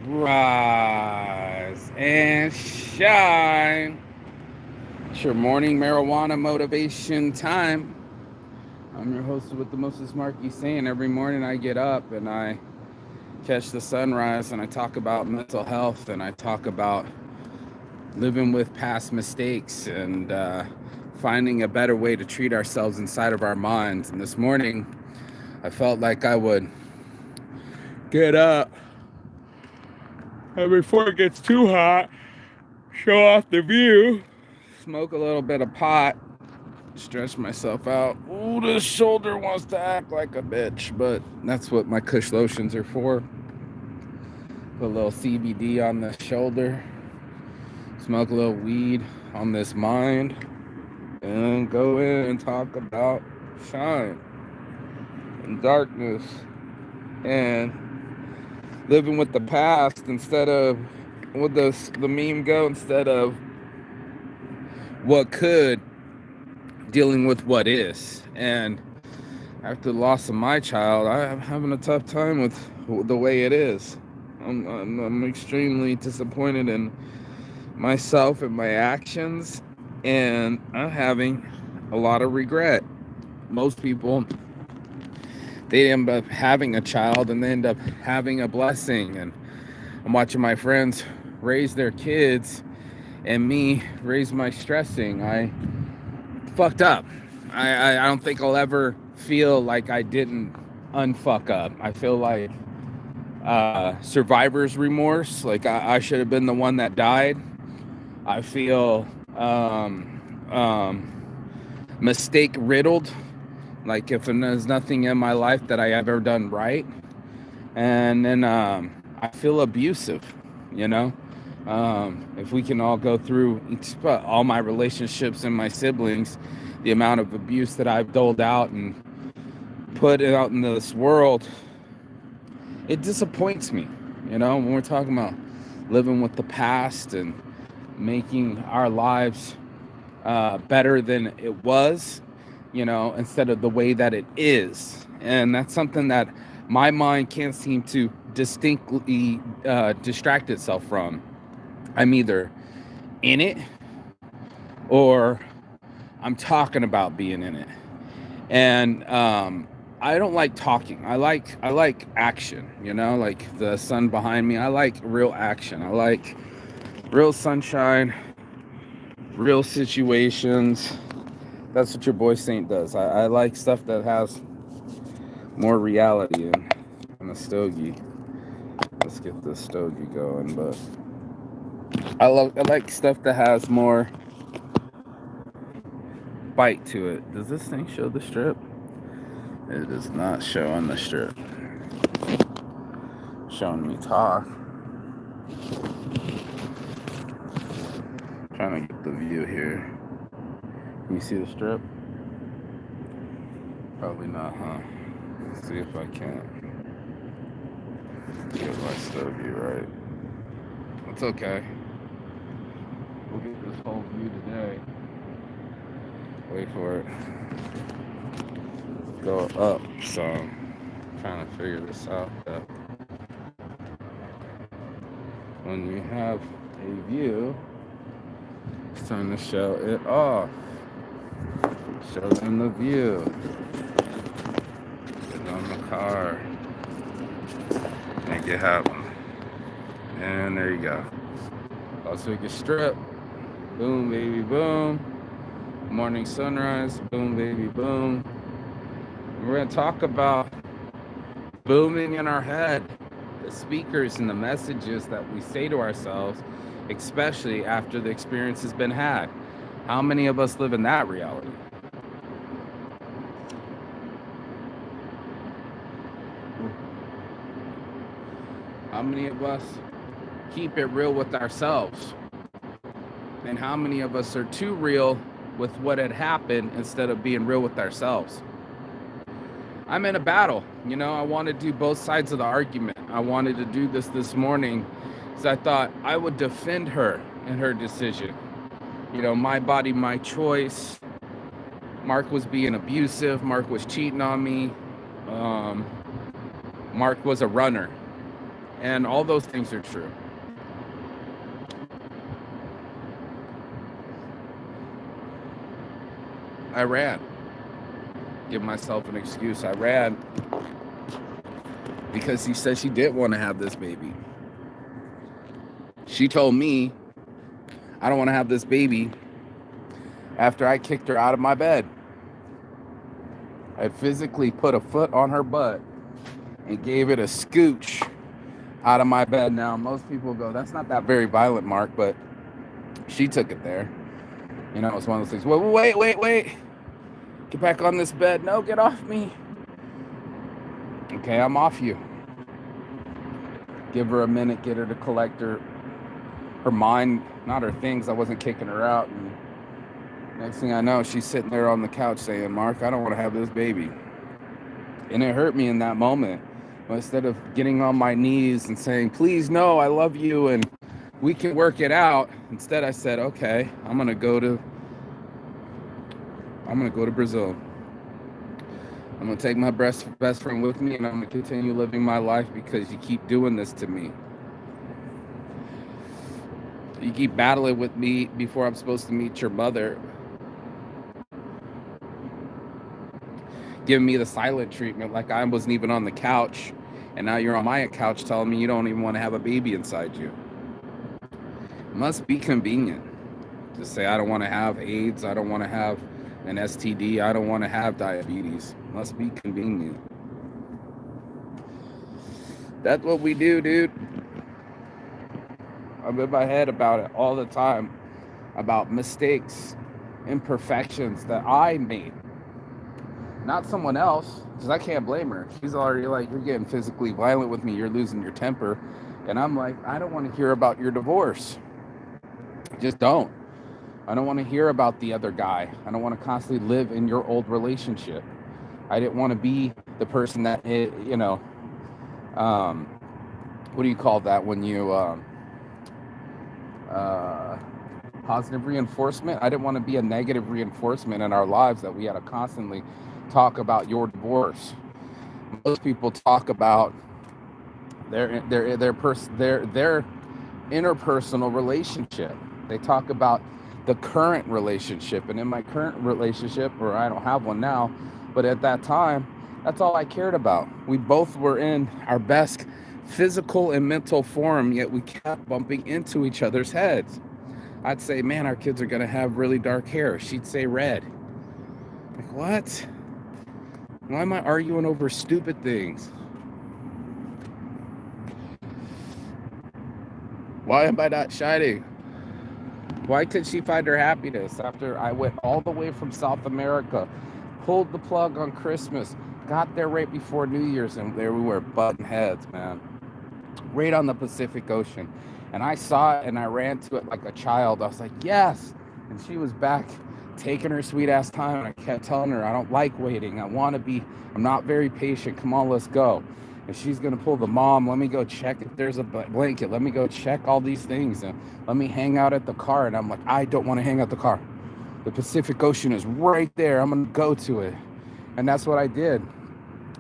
Rise and shine. It's your morning marijuana motivation time. I'm your host with the mostest Marky saying every morning I get up and I catch the sunrise and I talk about mental health and I talk about living with past mistakes and finding a better way to treat ourselves inside of our minds. And this morning I felt like I would get up and before it gets too hot, show off the view, smoke a little bit of pot, stretch myself out. Ooh, this shoulder wants to act like a bitch, but that's what my Kush lotions are for. Put a little CBD on the shoulder, smoke a little weed on this mind, and go in and talk about shine and darkness and living with the past instead of what the meme go, instead of what could, dealing with what is. And after the loss of my child, I'm having a tough time with the way it is. I'm extremely disappointed in myself and my actions, and I'm having a lot of regret. Most people, they end up having a child and they end up having a blessing. And I'm watching my friends raise their kids and me raise my stressing. I fucked up. I don't think I'll ever feel like I didn't unfuck up. I feel like survivor's remorse, like I should have been the one that died. I feel mistake riddled, like if there's nothing in my life that I ever done right. And then I feel abusive, you know. If we can all go through all my relationships and my siblings, the amount of abuse that I've doled out and put it out in this world, it disappoints me, you know, when we're talking about living with the past and making our lives better than it was, you know, instead of the way that it is. And that's something that my mind can't seem to distinctly distract itself from. I'm either in it or I'm talking about being in it. And I don't like talking. I like action, you know, like the sun behind me. I like real action. I like real sunshine, real situations. That's what your boy Saint does. I like stuff that has more reality and a stogie. Let's get this stogie going, but I like stuff that has more bite to it. Does this thing show the strip? It does not show on the strip. Showing me talk. Trying to get the view here. Can you see the strip? Probably not, huh? Let's see if I can get my stogie right. It's okay. We'll get this whole view today. Wait for it. Go up some. Trying to figure this out. That when you have a view, it's time to show it off. Show them the view. Get on the car. Make it happen. And there you go. Las Vegas Strip. Boom, baby, boom. Morning sunrise. Boom, baby, boom. We're going to talk about booming in our head, the speakers and the messages that we say to ourselves, especially after the experience has been had. How many of us live in that reality? How many of us keep it real with ourselves? And how many of us are too real with what had happened instead of being real with ourselves? I'm in a battle. You know, I want to do both sides of the argument. I wanted to do this morning because I thought I would defend her in her decision. You know, my body, my choice. Mark was being abusive. Mark was cheating on me. Mark was a runner. And all those things are true. I ran. Give myself an excuse. I ran because she said she didn't want to have this baby. She told me, I don't want to have this baby after I kicked her out of my bed. I physically put a foot on her butt and gave it a scooch out of my bed. Now, most people go, that's not that very violent, Mark, but she took it there. You know, it's one of those things. Well, wait. Get back on this bed. No, get off me. Okay, I'm off you. Give her a minute, get her to collect her mind, not her things. I wasn't kicking her out. And next thing I know, she's sitting there on the couch saying, Mark, I don't want to have this baby. And it hurt me in that moment. But instead of getting on my knees and saying, please, no, I love you and we can work it out. Instead, I said, okay, I'm gonna go to Brazil. I'm gonna take my best friend with me and I'm gonna continue living my life because you keep doing this to me. You keep battling with me before I'm supposed to meet your mother. Giving me the silent treatment like I wasn't even on the couch. And now you're on my couch telling me you don't even want to have a baby inside you. It must be convenient to say I don't want to have AIDS, I don't want to have an STD, I don't want to have diabetes. It must be convenient. That's what we do, dude. I'm in my head about it all the time, about mistakes, imperfections that I made. Not someone else, because I can't blame her. She's already like, you're getting physically violent with me, you're losing your temper. And I'm like, I don't want to hear about your divorce. Just don't. I don't want to hear about the other guy. I don't want to constantly live in your old relationship. I didn't want to be the person that, you know, what do you call that when you, positive reinforcement? I didn't want to be a negative reinforcement in our lives that we had to constantly talk about your divorce. Most people talk about their interpersonal relationship. They talk about the current relationship, and in my current relationship, or I don't have one now, but at that time, that's all I cared about. We both were in our best physical and mental form, yet we kept bumping into each other's heads. I'd say, man, our kids are gonna have really dark hair. She'd say red. Like, what? Why am I arguing over stupid things? Why am I not shining? Why could she find her happiness after I went all the way from South America, pulled the plug on Christmas, got there right before New Year's, and there we were butting heads, man. Right on the Pacific Ocean. And I saw it and I ran to it like a child. I was like, yes. And she was back taking her sweet ass time. And I kept telling her, I don't like waiting. I'm not very patient. Come on, let's go. And she's going to pull the mom. Let me go check if there's a blanket. Let me go check all these things. And let me hang out at the car. And I'm like, I don't want to hang out the car. The Pacific Ocean is right there. I'm going to go to it. And that's what I did.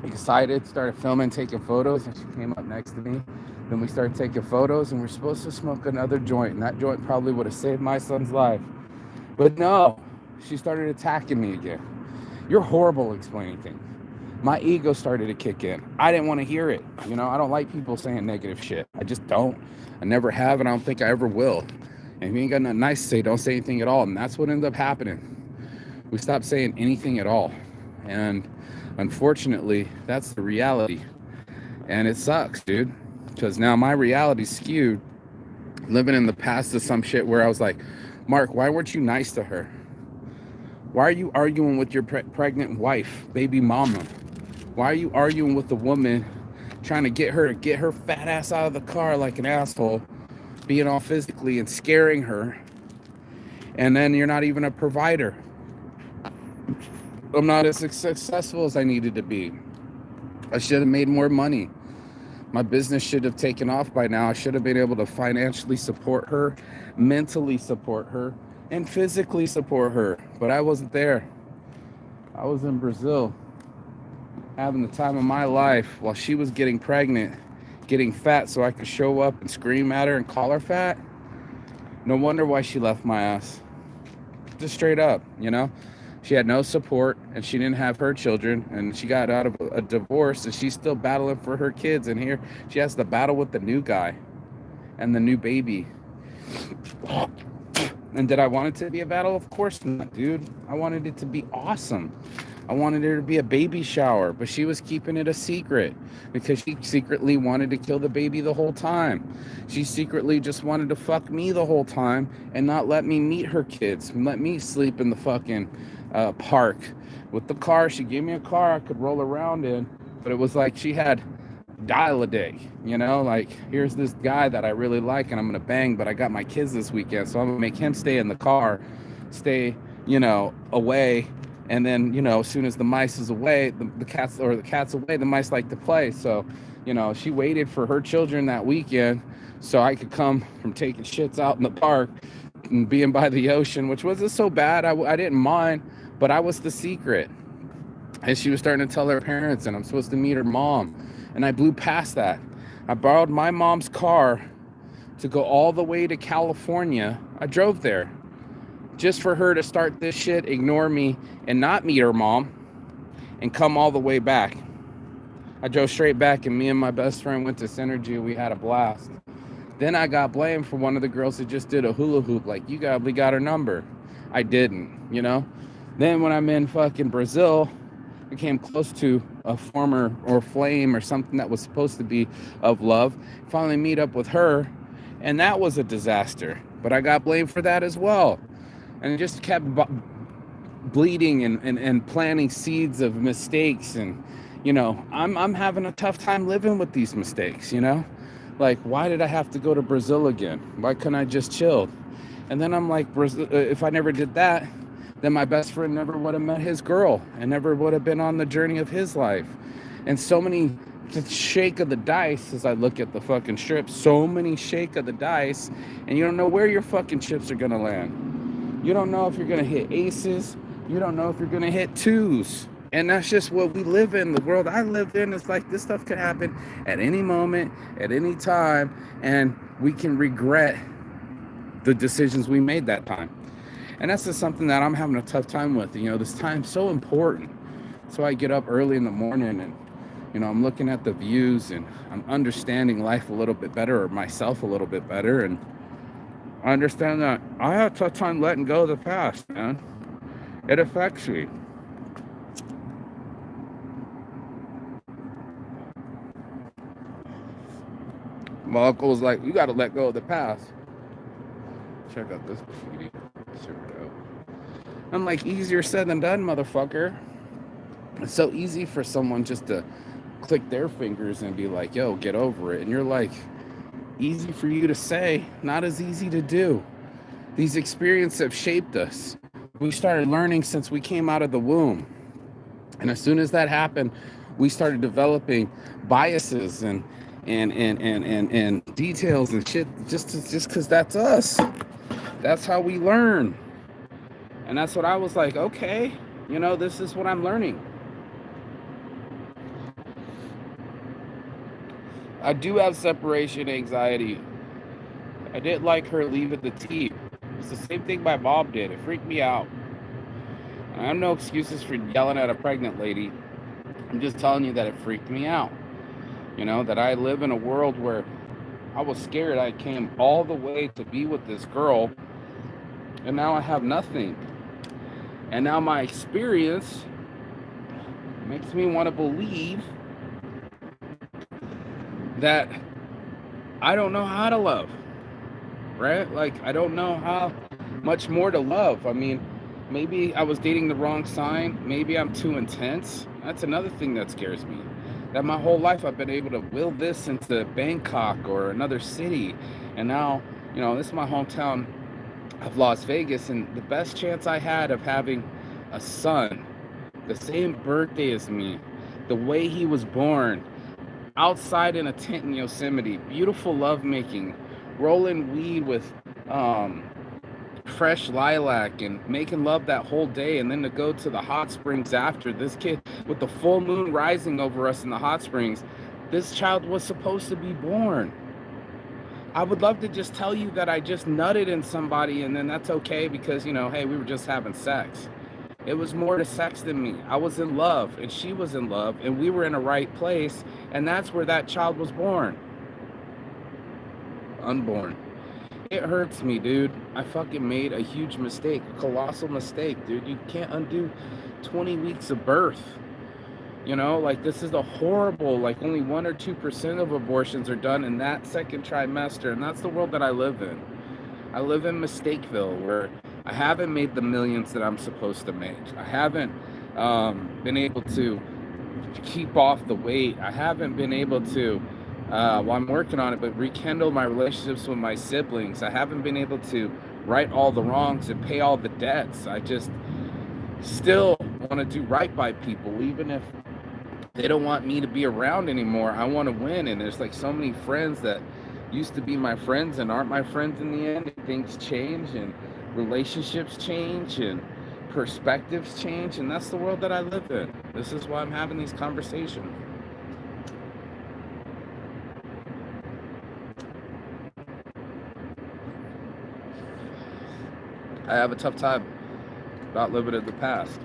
Excited, started filming, taking photos. And she came up next to me. Then we started taking photos, and we're supposed to smoke another joint, and that joint probably would have saved my son's life. But no, she started attacking me again. You're horrible explaining things. My ego started to kick in. I didn't want to hear it. You know, I don't like people saying negative shit. I just don't. I never have, and I don't think I ever will. And if you ain't got nothing nice to say, don't say anything at all. And that's what ended up happening. We stopped saying anything at all. And unfortunately, that's the reality. And it sucks, dude. Because now my reality's skewed, living in the past of some shit where I was like, Mark, why weren't you nice to her? Why are you arguing with your pregnant wife, baby mama? Why are you arguing with the woman, trying to get her fat ass out of the car like an asshole, being all physically and scaring her? And then you're not even a provider. I'm not as successful as I needed to be. I should have made more money. My business should have taken off by now. I should have been able to financially support her, mentally support her, and physically support her. But I wasn't there. I was in Brazil, having the time of my life while she was getting pregnant, getting fat so I could show up and scream at her and call her fat. No wonder why she left my ass. Just straight up, you know? She had no support, and she didn't have her children, and she got out of a divorce, and she's still battling for her kids, and here she has to battle with the new guy and the new baby. And did I want it to be a battle? Of course not, dude. I wanted it to be awesome. I wanted there to be a baby shower, but she was keeping it a secret because she secretly wanted to kill the baby the whole time. She secretly just wanted to fuck me the whole time and not let me meet her kids and let me sleep in the fucking park with the car. She gave me a car I could roll around in, but it was like she had dial a day, you know, like here's this guy that I really like and I'm gonna bang, but I got my kids this weekend, so I'm gonna make him stay in the car, stay, you know, away. And then, you know, as soon as the mice is away, the cat's away, the mice like to play. So, you know, she waited for her children that weekend so I could come from taking shits out in the park and being by the ocean, which wasn't so bad. I didn't mind, but I was the secret. And she was starting to tell her parents, and I'm supposed to meet her mom. And I blew past that. I borrowed my mom's car to go all the way to California. I drove there just for her to start this shit, ignore me, and not meet her mom, and come all the way back. I drove straight back, and me and my best friend went to Synergy, and we had a blast. Then I got blamed for one of the girls that just did a hula hoop, like, you probably got her number. I didn't, you know? Then when I'm in fucking Brazil, I came close to a former or flame or something that was supposed to be of love. Finally meet up with her, and that was a disaster. But I got blamed for that as well. And it just kept bleeding and planting seeds of mistakes. And, you know, I'm having a tough time living with these mistakes, you know? Like, why did I have to go to Brazil again? Why couldn't I just chill? And then I'm like, if I never did that, then my best friend never would have met his girl and never would have been on the journey of his life. And so many shake of the dice as I look at the fucking strip, so many shake of the dice, and you don't know where your fucking chips are going to land. You don't know if you're going to hit aces. You don't know if you're going to hit twos. And that's just what we live in. The world I live in is like this stuff could happen at any moment, at any time, and we can regret the decisions we made that time. And that's just something that I'm having a tough time with. You know, this time's so important. So I get up early in the morning and, you know, I'm looking at the views and I'm understanding life a little bit better, or myself a little bit better. And I understand that I have a tough time letting go of the past, man. It affects me. My uncle was like, you got to let go of the past. Check out this graffiti. Super dope. I'm like, easier said than done, motherfucker. It's so easy for someone just to click their fingers and be like, yo, get over it. And you're like, easy for you to say, not as easy to do. These experiences have shaped us. We started learning since we came out of the womb. And as soon as that happened, we started developing biases and details and shit just because that's us. That's how we learn. And that's what I was like, okay, you know, this is what I'm learning. I do have separation anxiety. I didn't like her leaving the team. It's the same thing my mom did. It freaked me out. I have no excuses for yelling at a pregnant lady. I'm just telling you that it freaked me out. You know, that I live in a world where I was scared. I came all the way to be with this girl, and now I have nothing. And now my experience makes me want to believe that I don't know how to love, right? Like, I don't know how much more to love. I mean, maybe I was dating the wrong sign. Maybe I'm too intense. That's another thing that scares me. That my whole life I've been able to will this into Bangkok or another city. And now, you know, this is my hometown of Las Vegas. And the best chance I had of having a son, the same birthday as me, the way he was born, outside in a tent in Yosemite, beautiful lovemaking, rolling weed with fresh lilac and making love that whole day, and then to go to the hot springs after. This kid with the full moon rising over us in the hot springs, This child was supposed to be born. I would love to just tell you that I just nutted in somebody and then that's okay because, hey, we were just having sex. It was more to sex than me. I was in love and she was in love and we were in a right place, and that's where that child was born. Unborn. It hurts me, dude. I fucking made a huge mistake, a colossal mistake, dude. You can't undo 20 weeks of birth. This is a horrible, only 1 or 2% of abortions are done in that second trimester. And that's the world that I live in. I live in Mistakeville, where I haven't made the millions that I'm supposed to make. I haven't been able to keep off the weight. I haven't been able to, well, I'm working on it, but rekindle my relationships with my siblings. I haven't been able to right all the wrongs and pay all the debts. I just still want to do right by people, even if they don't want me to be around anymore. I want to win. And there's so many friends that used to be my friends and aren't my friends in the end. Things change and relationships change and perspectives change, and that's the world that I live in. This is why I'm having these conversations. I have a tough time about living in the past.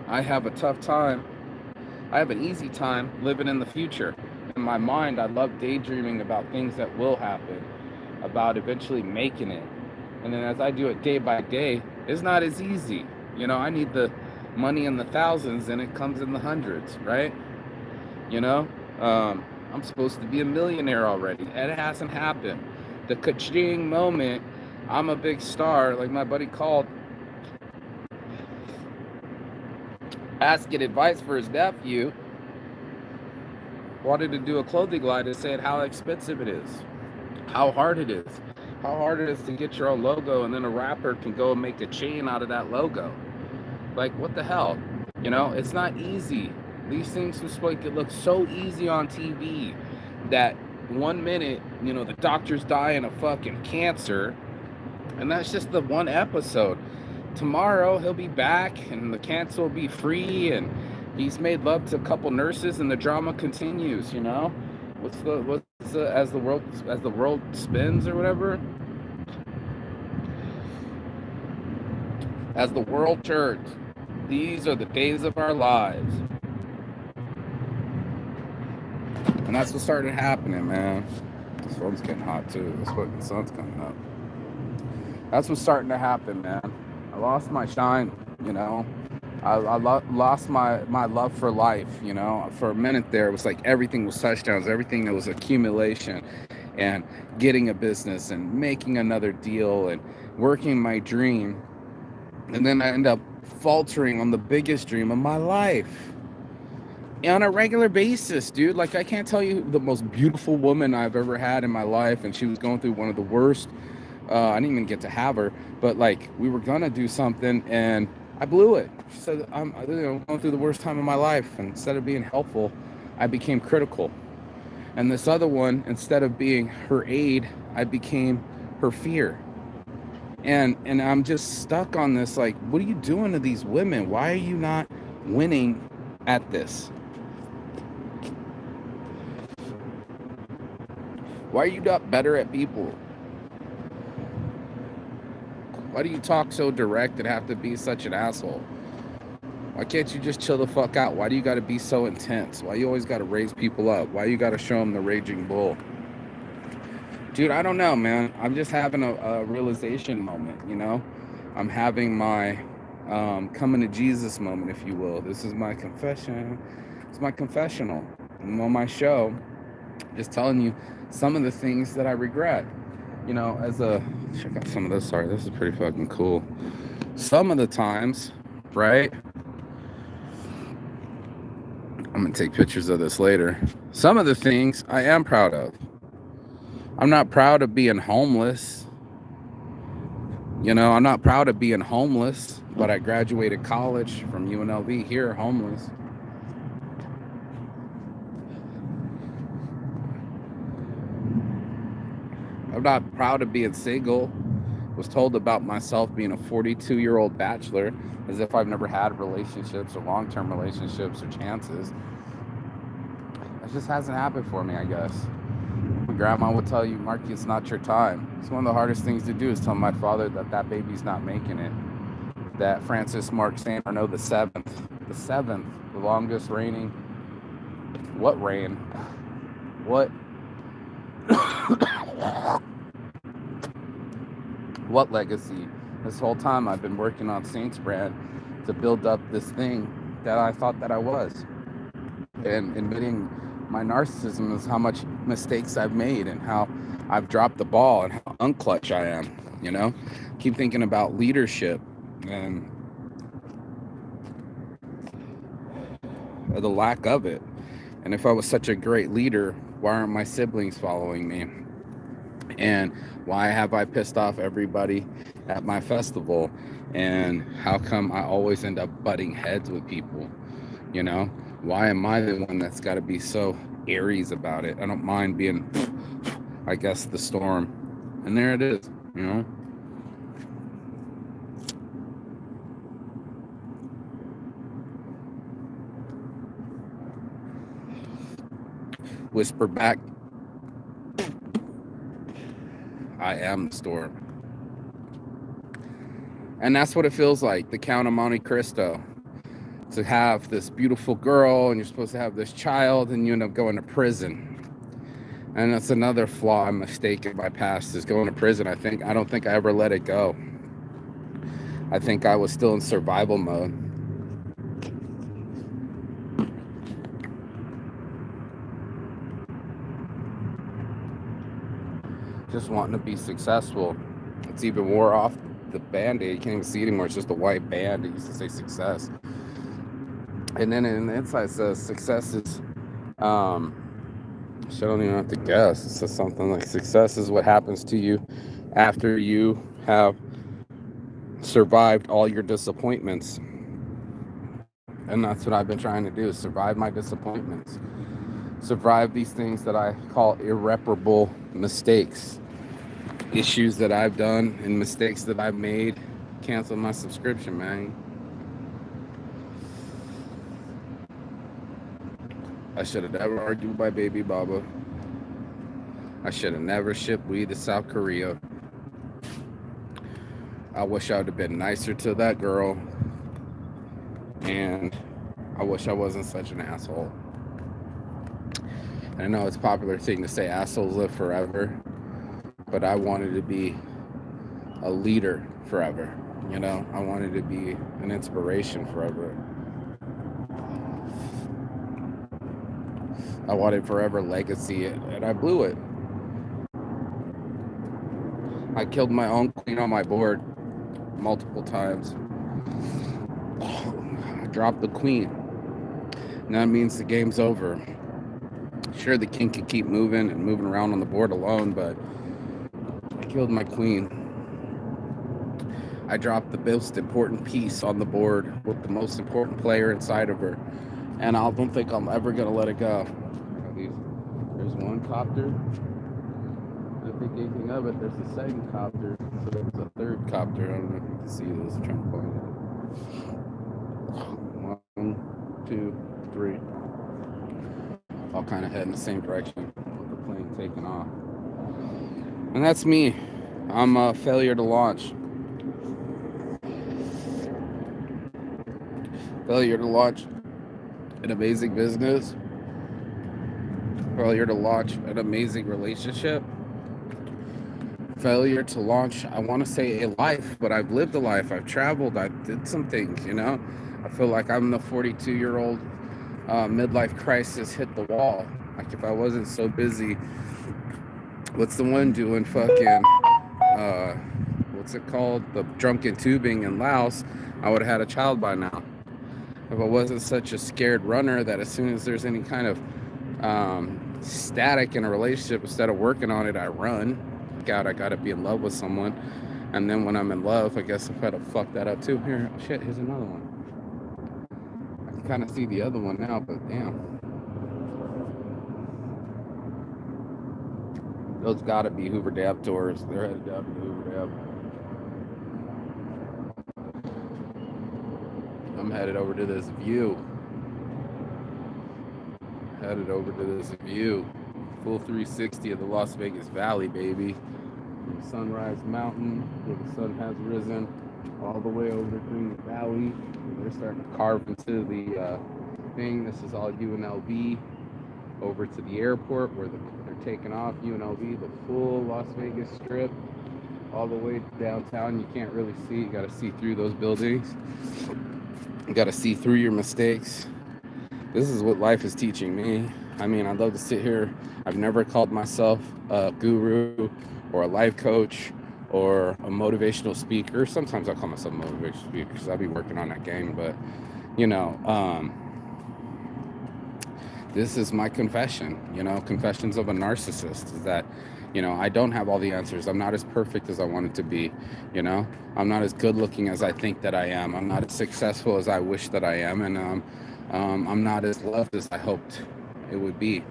I have a tough time. I have an easy time living in the future. In my mind, I love daydreaming about things that will happen, about eventually making it. And then as I do it day by day, it's not as easy. I need the money in the thousands and it comes in the hundreds, right? I'm supposed to be a millionaire already. It hasn't happened. The ka-ching moment, I'm a big star, like my buddy called, asking advice for his nephew, wanted to do a clothing line and said how expensive it is, how hard it is to get your own logo, and then a rapper can go and make a chain out of that logo. What the hell? It's not easy. These things just it look so easy on TV that 1 minute, the doctor's dying of fucking cancer, and that's just the one episode. Tomorrow he'll be back and the cancer will be free and he's made love to a couple nurses and the drama continues. What's the as the world spins or whatever, as the world turns, these are the days of our lives. And that's what's started happening, man. This phone's getting hot too. This fucking sun's coming up. That's what's starting to happen, man. I lost my shine, I lost my love for life, For a minute there, it was like everything was touchdowns, everything that was accumulation and getting a business and making another deal and working my dream. And then I end up faltering on the biggest dream of my life on a regular basis, dude. I can't tell you the most beautiful woman I've ever had in my life, and she was going through one of the worst. I didn't even get to have her, but we were gonna do something and I blew it. She said, I'm going through the worst time of my life. And instead of being helpful, I became critical. And this other one, instead of being her aid, I became her fear. And I'm just stuck on this, what are you doing to these women? Why are you not winning at this? Why are you not better at people? Why do you talk so direct and have to be such an asshole? Why can't you just chill the fuck out? Why do you got to be so intense? Why you always got to raise people up? Why you got to show them the raging bull? Dude, I don't know, man. I'm just having a realization moment, I'm having my coming to Jesus moment, if you will. This is my confession. It's my confessional. I'm on my show, just telling you some of the things that I regret. Check out some of this. Sorry, this is pretty fucking cool. Some of the times, right? I'm gonna take pictures of this later. Some of the things I am proud of. I'm not proud of being homeless. I'm not proud of being homeless, but I graduated college from UNLV here, homeless. I'm not proud of being single. Was told about myself being a 42-year-old bachelor, as if I've never had relationships or long-term relationships or chances. It just hasn't happened for me, I guess. My grandma would tell you, Marky, it's not your time. It's one of the hardest things to do is tell my father that that baby's not making it. That Francis Mark St. Arnaud the seventh, the longest reigning, what reign? What? What legacy? This whole time I've been working on Saints brand to build up this thing that I thought that I was. And admitting my narcissism is how much mistakes I've made and how I've dropped the ball and how unclutch I am, you know? Keep thinking about leadership and the lack of it. And if I was such a great leader, why aren't my siblings following me? And why have I pissed off everybody at my festival? And how come I always end up butting heads with people? You know, why am I the one that's got to be so Aries about it? I don't mind being, I guess, the storm. And there it is, you know. Whisper back, I am the storm. And that's what it feels like, the Count of Monte Cristo. To have this beautiful girl and you're supposed to have this child and you end up going to prison. And that's another flaw and mistake in my past is going to prison. I don't think I ever let it go. I think I was still in survival mode. Just wanting to be successful. It's even wore off the band-aid. You can't even see it anymore. It's just a white band. It used to say success. And then in the inside it says success is, I don't even have to guess. It says something like success is what happens to you after you have survived all your disappointments. And that's what I've been trying to do, is survive my disappointments. Survive these things that I call irreparable mistakes. Issues that I've done and mistakes that I've made. Cancel my subscription, man. I should have never argued with my baby Baba. I should have never shipped weed to South Korea. I wish I would have been nicer to that girl. And I wish I wasn't such an asshole. And I know it's a popular thing to say assholes live forever, but I wanted to be a leader forever. You know, I wanted to be an inspiration forever. I wanted forever legacy, and I blew it. I killed my own queen on my board multiple times. I dropped the queen. And that means the game's over. Sure, the king can keep moving and moving around on the board alone, but I killed my queen. I dropped the most important piece on the board with the most important player inside of her. And I don't think I'm ever going to let it go. There's one copter. I don't think anything of it. There's a second copter. So there's a third copter. I don't know if you can see this. I'm trying to point it. 1, 2, 3. All kind of heading the same direction with the plane taking off. And that's me. I'm a failure to launch. Failure to launch an amazing business. Failure to launch an amazing relationship. Failure to launch, I want to say a life, but I've lived a life. I've traveled. I did some things, you know. I feel like I'm the 42-year-old midlife crisis hit the wall. Like if I wasn't so busy, what's the one doing fucking, what's it called? The drunken tubing in Laos, I would have had a child by now. If I wasn't such a scared runner that as soon as there's any kind of static in a relationship, instead of working on it, I run. God, I gotta be in love with someone. And then when I'm in love, I guess I've got to fuck that up too. Here, shit, here's another one. I can kind of see the other one now, but damn. Those gotta be Hoover Dam tours. They're headed down to Hoover Dam. I'm headed over to this view. headed over to this view. Full 360 of the Las Vegas Valley, baby. From Sunrise Mountain, where the sun has risen, all the way over to Green Valley. They're starting to carve into the thing. This is all UNLV. Over to the airport where they're taking off. UNLV, the full Las Vegas Strip, all the way downtown. You can't really see. You got to see through those buildings. You got to see through your mistakes. This is what life is teaching me. I mean, I love to sit here. I've never called myself a guru or a life coach or a motivational speaker. Sometimes I call myself a motivational speaker because I'll be working on that game. But, this is my confession, confessions of a narcissist is that, I don't have all the answers. I'm not as perfect as I wanted to be. I'm not as good looking as I think that I am. I'm not as successful as I wish that I am. And I'm not as loved as I hoped it would be.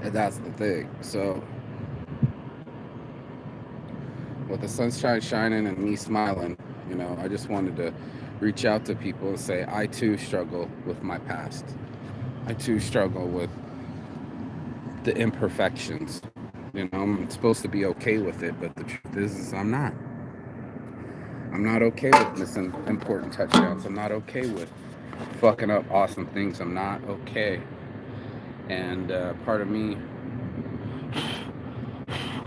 And that's the thing. So with the sunshine shining and me smiling, I just wanted to reach out to people and say, I too struggle with my past. I too struggle with the imperfections. I'm supposed to be okay with it, but the truth is I'm not. I'm not okay with missing important touchdowns. I'm not okay with fucking up awesome things. I'm not okay. And part of me,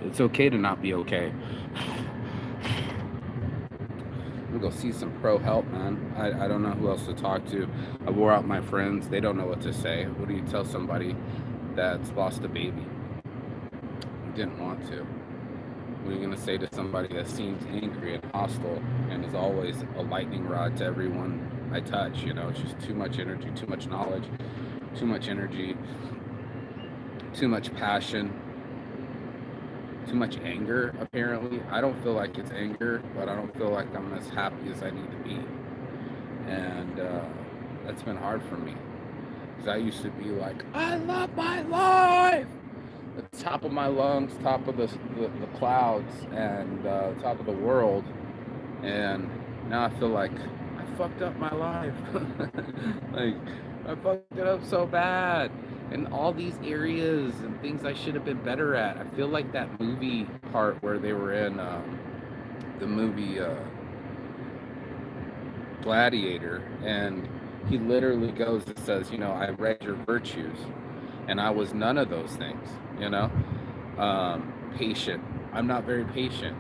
it's okay to not be okay. I'm gonna go see some pro help, man. I don't know who else to talk to. I wore out my friends. They don't know what to say. What do you tell somebody that's lost a baby? You didn't want to. What are you gonna say to somebody that seems angry and hostile and is always a lightning rod to everyone I touch? It's just too much energy, too much knowledge, too much energy, too much passion, too much anger, apparently. I don't feel like it's anger, but I don't feel like I'm as happy as I need to be. And that's been hard for me. Because I used to be like, I love my life! At the top of my lungs, top of the clouds, and top of the world. And now I feel like I fucked up my life. Like, I fucked it up so bad. In all these areas and things I should have been better at. I feel like that movie part where they were in the movie Gladiator, and he literally goes and says, I read your virtues, and I was none of those things, patient. I'm not very patient,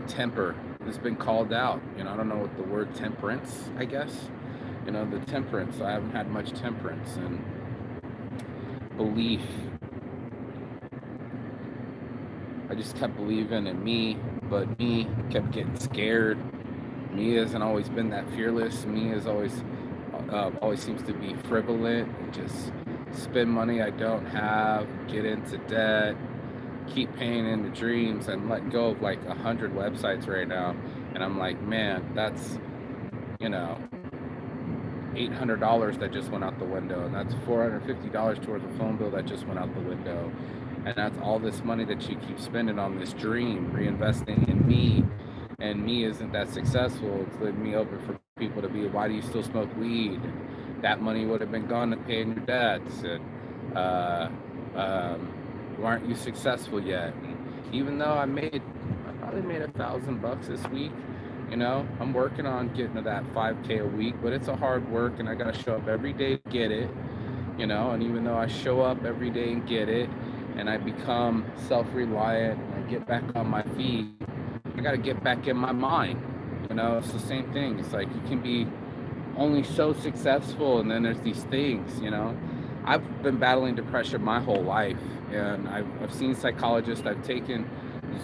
temper has been called out. I don't know what the word temperance, I guess. The temperance. I haven't had much temperance and belief. I just kept believing in me, but me kept getting scared. Me hasn't always been that fearless. Me has always seems to be frivolous and just spend money I don't have, get into debt, keep paying into dreams, and let go of like 100 websites right now. And I'm like, man, that's, $800 that just went out the window, and that's $450 towards the phone bill that just went out the window, and that's all this money that you keep spending on this dream, reinvesting in me, and me isn't that successful. It's leaving me open for people to be, why do you still smoke weed? That money would have been gone to paying your debts, and why aren't you successful yet? And even though I probably made $1,000 this week. I'm working on getting to that 5K a week, but it's a hard work, and I got to show up every day to get it, and even though I show up every day and get it, and I become self-reliant, and I get back on my feet, I got to get back in my mind. It's the same thing. It's like you can be only so successful, and then there's these things, I've been battling depression my whole life, and I've seen psychologists, I've taken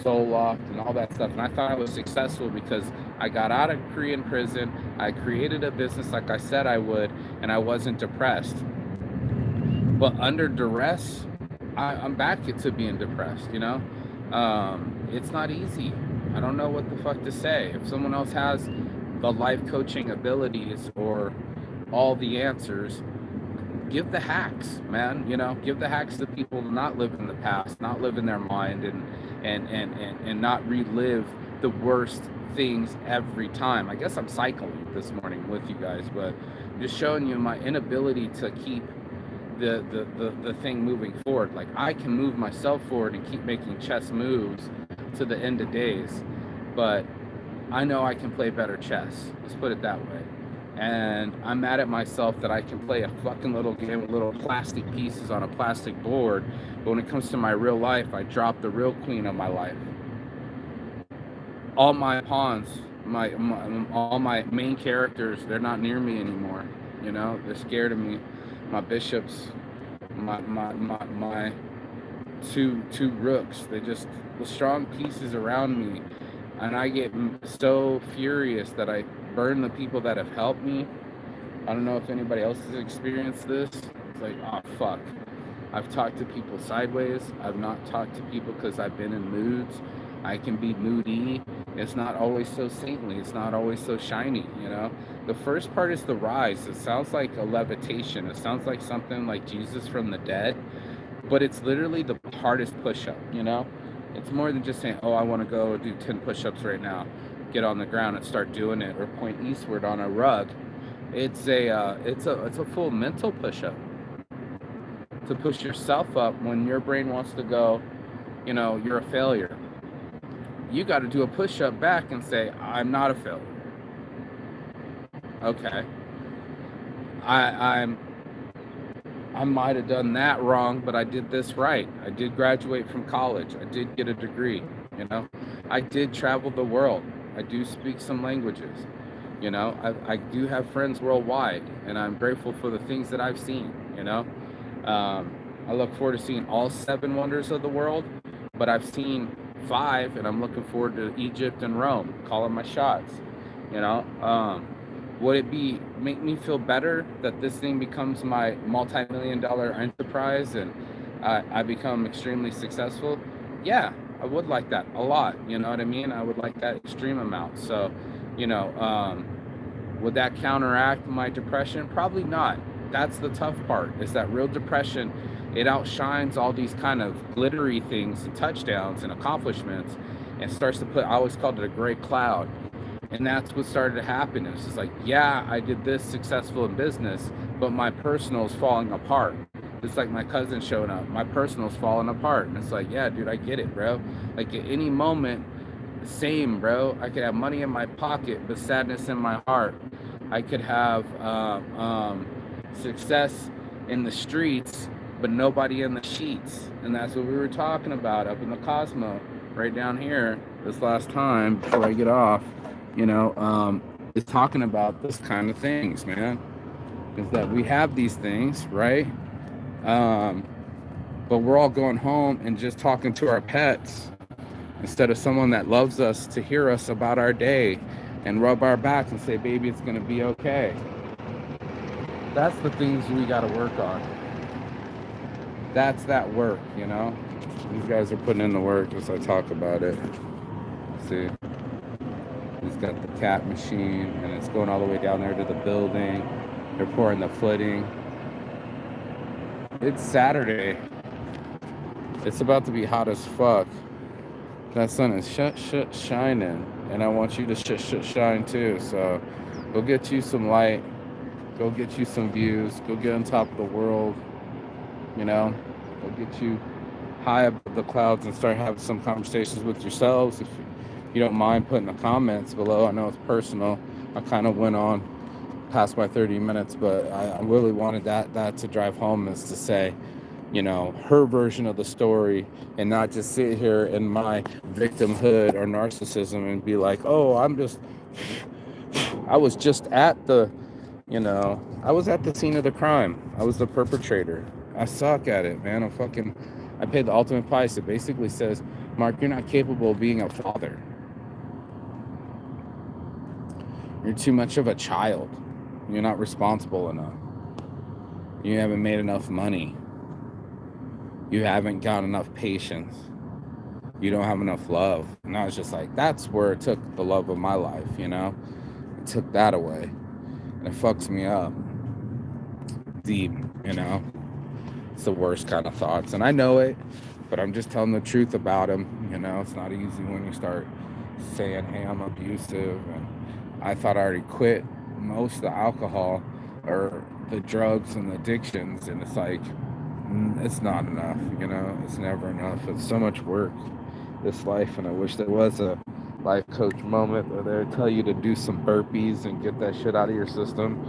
Zoloft and all that stuff, and I thought I was successful because I got out of Korean prison, I created a business like I said I would, and I wasn't depressed. But under duress, I'm back to being depressed. It's not easy. I don't know what the fuck to say. If someone else has the life coaching abilities or all the answers, give the hacks, man. Give the hacks to people to not live in the past, not live in their mind, and not relive the worst things every time. I guess I'm cycling this morning with you guys, but just showing you my inability to keep the thing moving forward. Like, I can move myself forward and keep making chess moves to the end of days, but I know I can play better chess. Let's put it that way. And I'm mad at myself that I can play a fucking little game with little plastic pieces on a plastic board, but when it comes to my real life, I drop the real queen of my life. All my pawns, all my main characters, they're not near me anymore. You know, they're scared of me. My bishops, my two rooks, they just, the strong pieces around me, and I get so furious that I burn the people that have helped me. I don't know if anybody else has experienced this. It's like, oh fuck, I've talked to people sideways. I've not talked to people because I've been in moods. I can be moody. It's not always so saintly. It's not always so shiny, you know? The first part is the rise. It sounds like a levitation. It sounds like something like Jesus from the dead, but it's literally the hardest push-up, you know? It's more than just saying, oh, I want to go do 10 push-ups right now. Get on the ground and start doing it, or point eastward on a rug. It's a full mental push-up to push yourself up when your brain wants to go, you know, you're a failure. You got to do a push-up back and say, I'm not a failure. Okay. I might have done that wrong, but I did this right. I did graduate from college. I did get a degree, you know. I did travel the world. I do speak some languages, you know. I do have friends worldwide, and I'm grateful for the things that I've seen, you know. I look forward to seeing all 7 wonders of the world, but I've seen 5, and I'm looking forward to Egypt and Rome, calling my shots, you know. Would it make me feel better that this thing becomes my multi-million-dollar enterprise and I become extremely successful? Yeah, I would like that a lot. You know what I mean? I would like that extreme amount. So, you know, would that counteract my depression? Probably not. That's the tough part, is that real depression, it outshines all these kind of glittery things and touchdowns and accomplishments, and starts to put, I always called it a gray cloud. And that's what started to happen. It's just like, yeah, I did this successful in business, but my personal is falling apart. It's like my cousin showing up. My personal's falling apart. And it's like, yeah, dude, I get it, bro. Like, at any moment, same, bro. I could have money in my pocket, but sadness in my heart. I could have success in the streets, but nobody in the sheets. And that's what we were talking about up in the Cosmo, right down here, this last time before I get off. You know, is talking about this kind of things, man. Is that we have these things, right? But we're all going home and just talking to our pets instead of someone that loves us to hear us about our day and rub our backs and say, baby, it's going to be okay. That's the things we got to work on. That's that work, you know? These guys are putting in the work as I talk about it. See? He's got the cat machine, and it's going all the way down there to the building. They're pouring the footing. It's Saturday. It's about to be hot as fuck. That sun is shining, and I want you to shine too. So go get you some light. Go get you some views. Go get on top of the world. You know, go get you high above the clouds and start having some conversations with yourselves. If you don't mind putting the comments below. I know it's personal. I kind of went on past my 30 minutes, but I really wanted that to drive home, is to say, you know, her version of the story, and not just sit here in my victimhood or narcissism and be like, oh, I was just at the, you know, I was at the scene of the crime. I was the perpetrator. I suck at it, man. I paid the ultimate price. It basically says, Mark, you're not capable of being a father. You're too much of a child. You're not responsible enough. You haven't made enough money. You haven't got enough patience. You don't have enough love. And I was just like, that's where it took the love of my life, you know? It took that away. And it fucks me up deep, you know? It's the worst kind of thoughts. And I know it, but I'm just telling the truth about them, you know? It's not easy when you start saying, hey, I'm abusive, and I thought I already quit most of the alcohol or the drugs and the addictions, and it's like, it's not enough, it's never enough. It's so much work, this life, and I wish there was a life coach moment where they tell you to do some burpees and get that shit out of your system.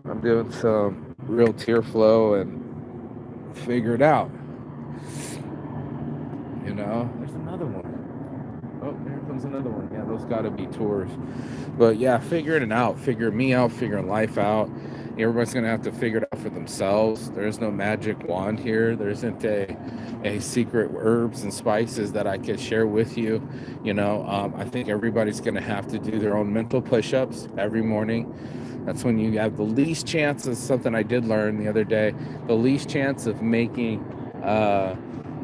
I'm doing some real tear flow and figure it out. There's another one. Oh, here comes another one. Yeah, those got to be tours. But yeah, figuring it out, figuring me out, figuring life out. Everybody's going to have to figure it out for themselves. There's no magic wand here. There isn't a secret herbs and spices that I could share with you. I think everybody's going to have to do their own mental push-ups every morning. That's when you have the least chance of something I did learn the other day, the least chance of making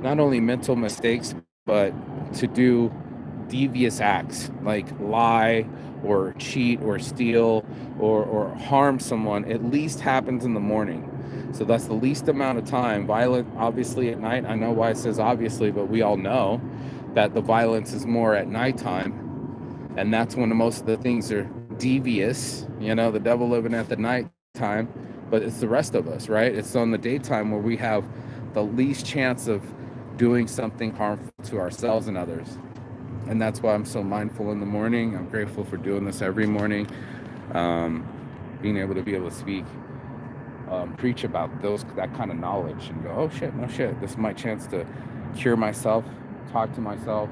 not only mental mistakes, but to do devious acts like lie or cheat or steal or harm someone, at least happens in the morning. So that's the least amount of time. Violent, obviously, at night. I know why it says obviously, but we all know that the violence is more at nighttime. And that's when most of the things are devious, the devil living at the nighttime. But it's the rest of us, right? It's on the daytime where we have the least chance of doing something harmful to ourselves and others. And that's why I'm so mindful in the morning. I'm grateful for doing this every morning. Being able to speak, preach about that kind of knowledge and go, oh shit, no shit. This is my chance to cure myself, talk to myself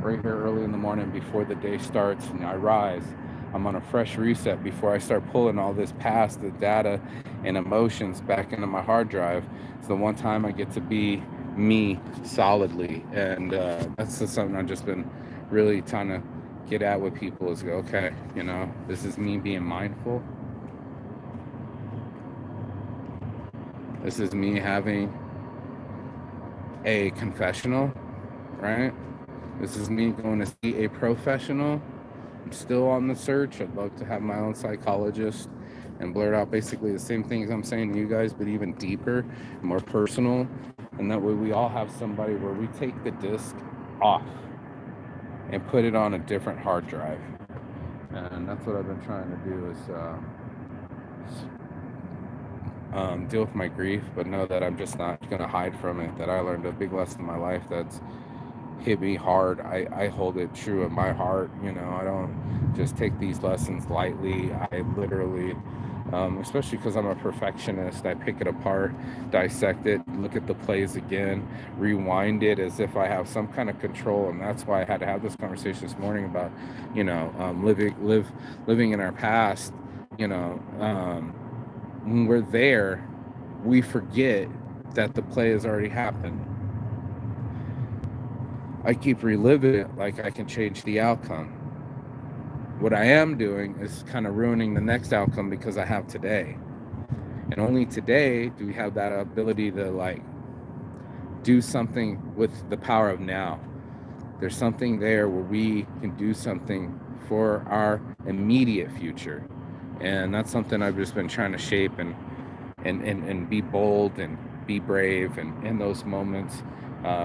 right here early in the morning before the day starts and I rise. I'm on a fresh reset before I start pulling all this past, the data and emotions back into my hard drive. It's the one time I get to be me solidly. And that's just something I've just been really trying to get at with people is go, okay, this is me being mindful. This is me having a confessional, right? This is me going to see a professional. I'm still on the search. I'd love to have my own psychologist and blurt out basically the same things I'm saying to you guys, but even deeper, more personal. And that way we all have somebody where we take the disc off and put it on a different hard drive. And that's what I've been trying to do is deal with my grief, but know that I'm just not going to hide from it, that I learned a big lesson in my life that's hit me hard. I hold it true in my heart. I don't just take these lessons lightly. I literally, especially because I'm a perfectionist, I pick it apart, dissect it, look at the plays again, rewind it as if I have some kind of control. And that's why I had to have this conversation this morning about, living in our past. When we're there, we forget that the play has already happened. I keep reliving it like I can change the outcome. What I am doing is kind of ruining the next outcome because I have today. And only today do we have that ability to do something with the power of now. There's something there where we can do something for our immediate future. And that's something I've just been trying to shape and be bold and be brave, and in those moments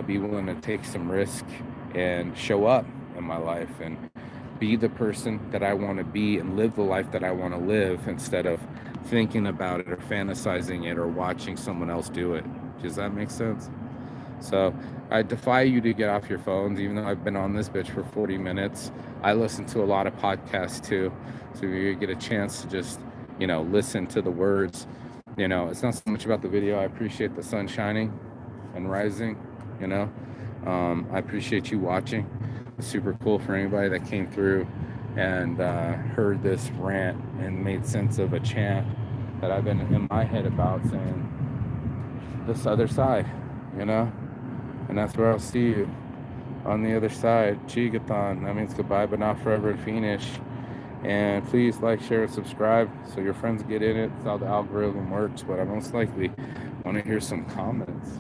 be willing to take some risk and show up in my life and be the person that I want to be and live the life that I want to live instead of thinking about it or fantasizing it or watching someone else do it. Does that make sense? So I defy you to get off your phones, even though I've been on this bitch for 40 minutes. I listen to a lot of podcasts too. So you get a chance to just, listen to the words. It's not so much about the video. I appreciate the sun shining and rising, I appreciate you watching. It's super cool for anybody that came through and heard this rant and made sense of a chant that I've been in my head about, saying this other side, and that's where I'll see you on the other side. Chigathon, that means goodbye but not forever and finish. And please like, share, and subscribe so your friends get in it. That's how the algorithm works, but I most likely want to hear some comments.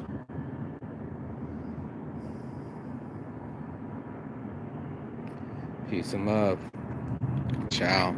Peace and love. Ciao.